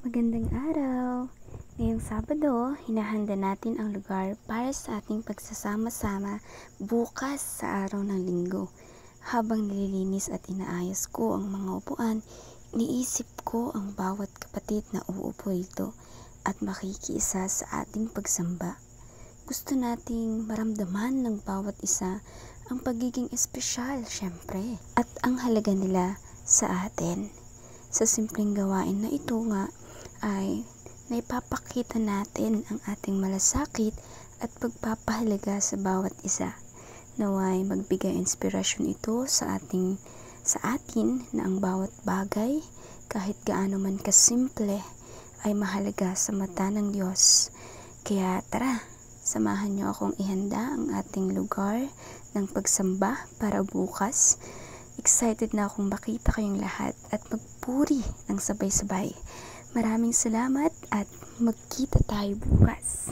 Magandang araw! Ngayong Sabado, hinahanda natin ang lugar para sa ating pagsasama-sama bukas sa araw ng Linggo. Habang nililinis at inaayos ko ang mga upuan, iniisip ko ang bawat kapatid na uupo rito at makikiisa sa ating pagsamba. Gusto nating maramdaman ng bawat isa ang pagiging espesyal, syempre, at ang halaga nila sa atin. Sa simpleng gawain na ito nga ay naipapakita natin ang ating malasakit at pagpapahalaga sa bawat isa. Naway magbigay inspirasyon ito sa atin na ang bawat bagay, kahit gaano man kasimple, ay mahalaga sa mata ng Diyos. Kaya tara, samahan niyo akong ihanda ang ating lugar ng pagsamba para bukas. Excited na akong makita kayong lahat at magpuri ng sabay-sabay. Maraming salamat at magkita tayo bukas.